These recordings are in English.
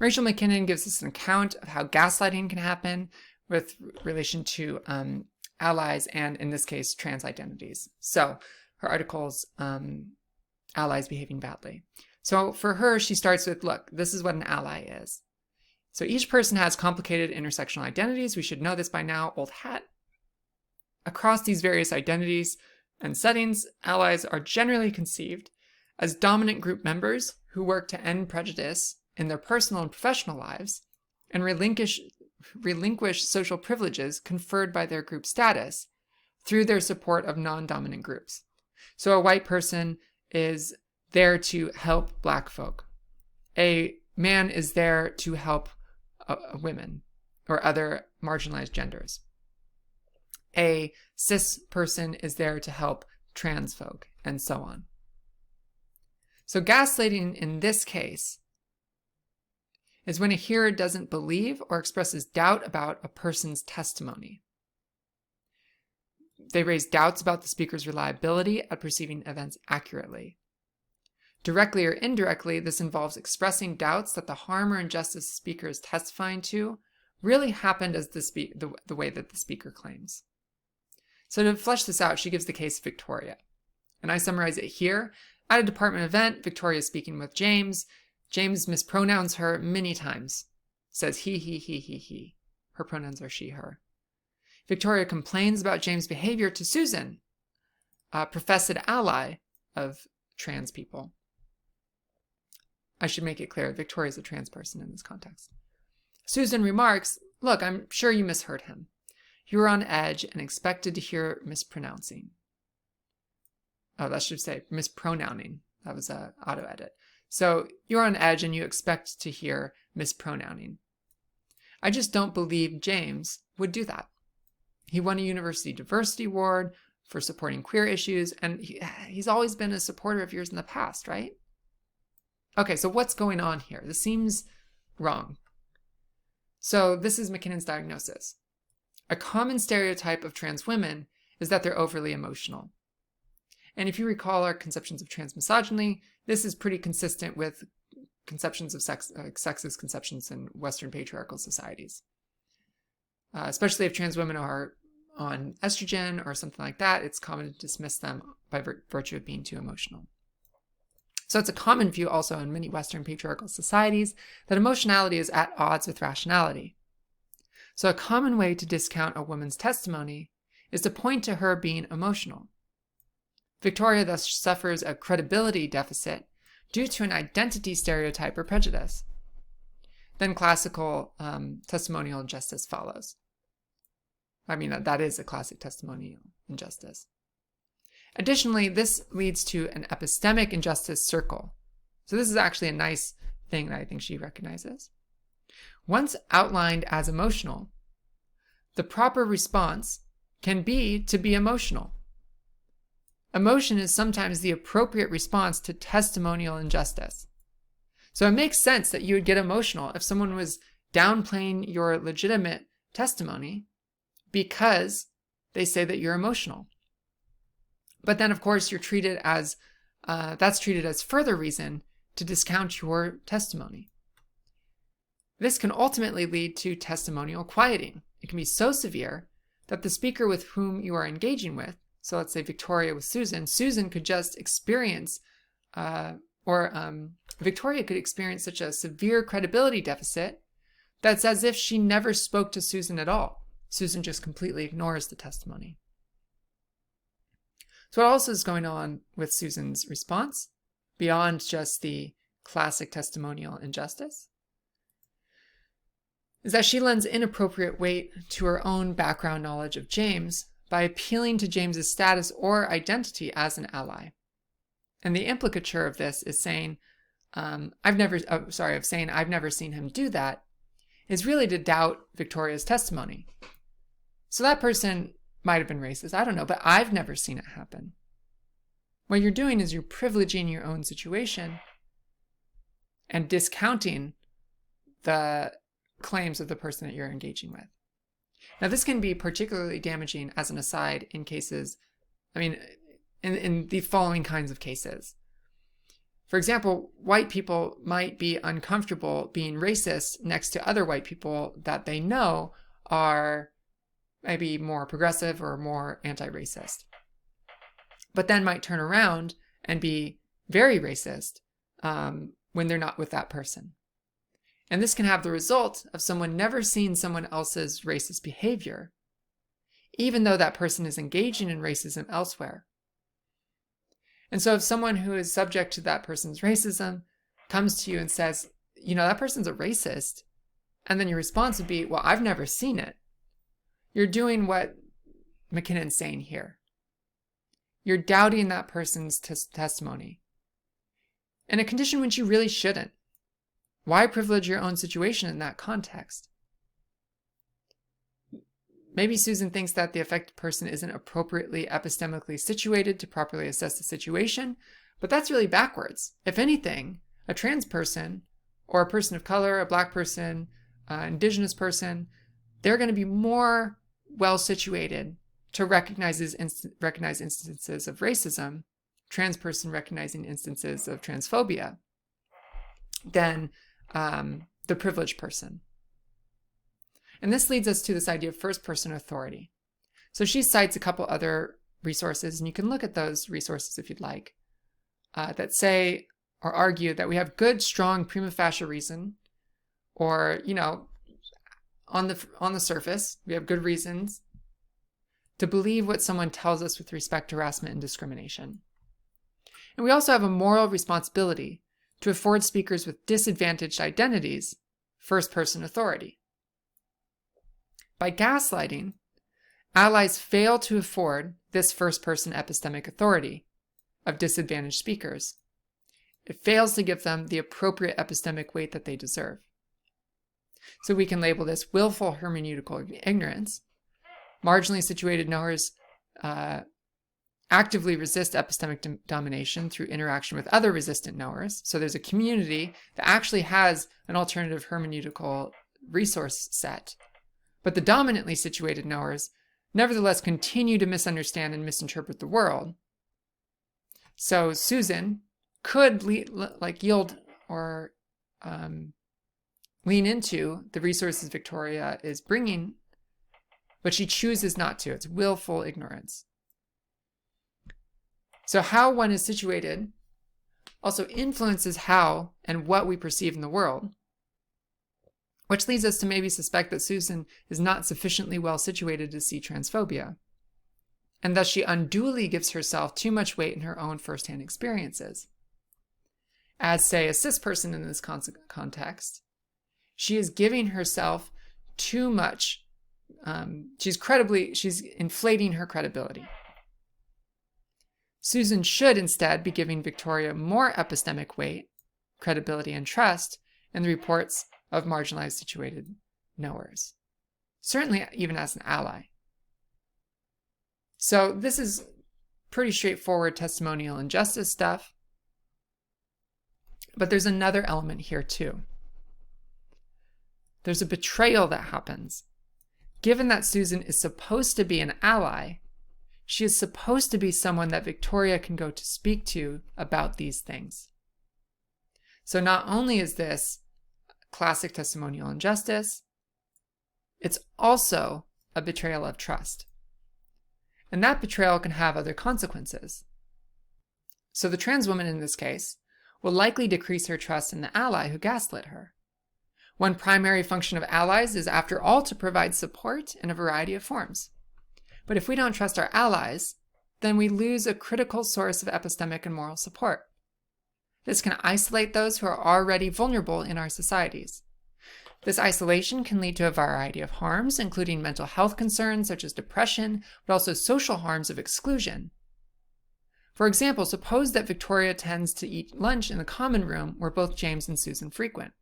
Rachel McKinnon gives us an account of how gaslighting can happen with relation to allies and, in this case, trans identities. So her article's allies behaving badly. So for her, she starts with, look, this is what an ally is. So each person has complicated intersectional identities. We should know this by now, old hat. Across these various identities and settings, allies are generally conceived as dominant group members who work to end prejudice in their personal and professional lives and relinquish social privileges conferred by their group status through their support of non-dominant groups. So a white person is there to help Black folk. A man is there to help women or other marginalized genders. A cis person is there to help trans folk, and so on. So gaslighting in this case is when a hearer doesn't believe or expresses doubt about a person's testimony. They raise doubts about the speaker's reliability at perceiving events accurately. Directly or indirectly, this involves expressing doubts that the harm or injustice the speaker is testifying to really happened as the way that the speaker claims. So to flesh this out, she gives the case of Victoria. And I summarize it here. At a department event, Victoria is speaking with James. James mispronouns her many times. Says he. Her pronouns are she, her. Victoria complains about James' behavior to Susan, a professed ally of trans people. I should make it clear, Victoria is a trans person in this context. Susan remarks, look, I'm sure you misheard him. You were on edge and expected to hear mispronouncing. Oh, that should say mispronouncing. That was an auto edit. So you're on edge and you expect to hear mispronouncing. I just don't believe James would do that. He won a University Diversity Award for supporting queer issues, and he's always been a supporter of yours in the past, right? Okay, so what's going on here? This seems wrong. So this is McKinnon's diagnosis. A common stereotype of trans women is that they're overly emotional. And if you recall our conceptions of trans misogyny, this is pretty consistent with conceptions of sexist conceptions in Western patriarchal societies. Especially if trans women are on estrogen or something like that, it's common to dismiss them by virtue of being too emotional. So it's a common view also in many Western patriarchal societies that emotionality is at odds with rationality. So a common way to discount a woman's testimony is to point to her being emotional. Victoria thus suffers a credibility deficit due to an identity stereotype or prejudice. Then classical testimonial injustice follows. I mean, that is a classic testimonial injustice. Additionally, this leads to an epistemic injustice circle. So this is actually a nice thing that I think she recognizes. Once outlined as emotional, the proper response can be to be emotional. Emotion is sometimes the appropriate response to testimonial injustice. So it makes sense that you would get emotional if someone was downplaying your legitimate testimony because they say that you're emotional. But then, of course, you're treated as, that's treated as further reason to discount your testimony. This can ultimately lead to testimonial quieting. It can be so severe that the speaker with whom you are engaging with, so let's say Victoria with Susan, Susan could just experience, Victoria could experience such a severe credibility deficit that's as if she never spoke to Susan at all. Susan just completely ignores the testimony. So what else is going on with Susan's response beyond just the classic testimonial injustice is that she lends inappropriate weight to her own background knowledge of James by appealing to James's status or identity as an ally. And the implicature of this is saying, I've never seen him do that, is really to doubt Victoria's testimony. So that person might have been racist, I don't know, but I've never seen it happen. What you're doing is you're privileging your own situation and discounting the claims of the person that you're engaging with. Now, this can be particularly damaging as an aside in cases, in the following kinds of cases. For example, white people might be uncomfortable being racist next to other white people that they know are maybe more progressive or more anti-racist, but then might turn around and be very racist when they're not with that person. And this can have the result of someone never seeing someone else's racist behavior, even though that person is engaging in racism elsewhere. And so if someone who is subject to that person's racism comes to you and says, that person's a racist, and then your response would be, well, I've never seen it. You're doing what McKinnon's saying here. You're doubting that person's testimony in a condition which you really shouldn't. Why privilege your own situation in that context? Maybe Susan thinks that the affected person isn't appropriately epistemically situated to properly assess the situation, but that's really backwards. If anything, a trans person or a person of color, a black person, indigenous person, they're going to be more well situated to recognize instances of racism, trans person recognizing instances of transphobia, than the privileged person. And this leads us to this idea of first-person authority. So she cites a couple other resources, and you can look at those resources if you'd like, that say or argue that we have good, strong prima facie reason, or, on the surface, we have good reasons to believe what someone tells us with respect to harassment and discrimination. And we also have a moral responsibility to afford speakers with disadvantaged identities first-person authority. By gaslighting, allies fail to afford this first-person epistemic authority of disadvantaged speakers. It fails to give them the appropriate epistemic weight that they deserve. So we can label this willful hermeneutical ignorance. Marginally situated knowers actively resist epistemic domination through interaction with other resistant knowers. So there's a community that actually has an alternative hermeneutical resource set. But the dominantly situated knowers nevertheless continue to misunderstand and misinterpret the world. So Susan could yield or lean into the resources Victoria is bringing, but she chooses not to. It's willful ignorance. So how one is situated also influences how and what we perceive in the world, which leads us to maybe suspect that Susan is not sufficiently well situated to see transphobia, and thus she unduly gives herself too much weight in her own firsthand experiences. As, say, a cis person in this context, she is giving herself too much. She's inflating her credibility. Susan should instead be giving Victoria more epistemic weight, credibility, and trust in the reports of marginalized situated knowers, certainly even as an ally. So this is pretty straightforward testimonial injustice stuff, but there's another element here too. There's a betrayal that happens. Given that Susan is supposed to be an ally, she is supposed to be someone that Victoria can go to speak to about these things. So not only is this classic testimonial injustice, it's also a betrayal of trust. And that betrayal can have other consequences. So the trans woman in this case will likely decrease her trust in the ally who gaslit her. One primary function of allies is, after all, to provide support in a variety of forms. But if we don't trust our allies, then we lose a critical source of epistemic and moral support. This can isolate those who are already vulnerable in our societies. This isolation can lead to a variety of harms, including mental health concerns such as depression, but also social harms of exclusion. For example, suppose that Victoria tends to eat lunch in the common room where both James and Susan frequent.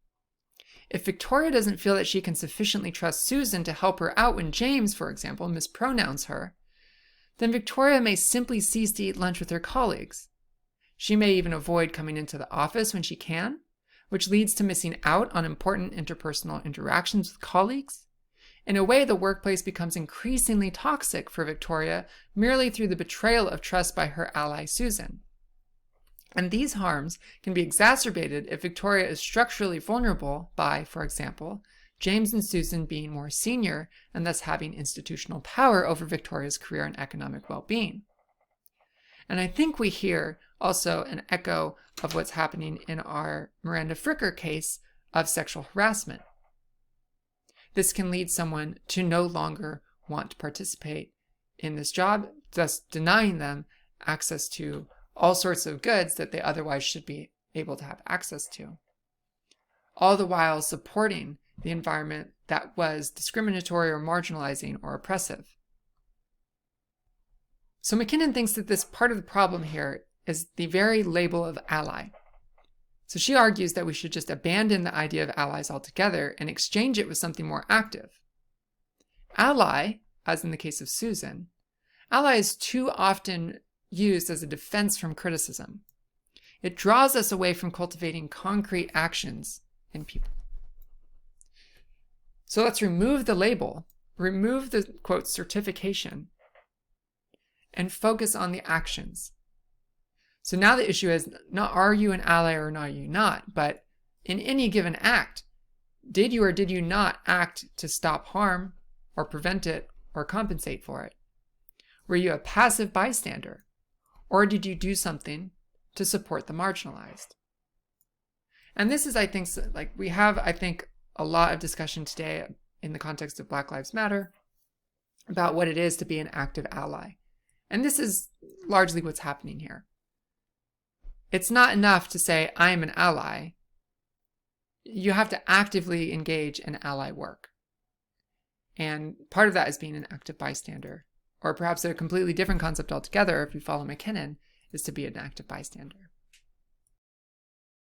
If Victoria doesn't feel that she can sufficiently trust Susan to help her out when James, for example, mispronouns her, then Victoria may simply cease to eat lunch with her colleagues. She may even avoid coming into the office when she can, which leads to missing out on important interpersonal interactions with colleagues. In a way, the workplace becomes increasingly toxic for Victoria merely through the betrayal of trust by her ally Susan. And these harms can be exacerbated if Victoria is structurally vulnerable by, for example, James and Susan being more senior and thus having institutional power over Victoria's career and economic well-being. And I think we hear also an echo of what's happening in our Miranda Fricker case of sexual harassment. This can lead someone to no longer want to participate in this job, thus denying them access to all sorts of goods that they otherwise should be able to have access to, all the while supporting the environment that was discriminatory or marginalizing or oppressive. So McKinnon thinks that this part of the problem here is the very label of ally. So she argues that we should just abandon the idea of allies altogether and exchange it with something more active. Ally, as in the case of Susan, ally is too often used as a defense from criticism. It draws us away from cultivating concrete actions in people. So let's remove the label, remove the, quote, certification, and focus on the actions. So now the issue is not are you an ally or are you not, but in any given act, did you or did you not act to stop harm or prevent it or compensate for it? Were you a passive bystander? Or did you do something to support the marginalized? And this is, I think, like we have, I think, a lot of discussion today in the context of Black Lives Matter about what it is to be an active ally. And this is largely what's happening here. It's not enough to say, I'm an ally. You have to actively engage in ally work. And part of that is being an active bystander. Or perhaps a completely different concept altogether, if you follow McKinnon, is to be an active bystander.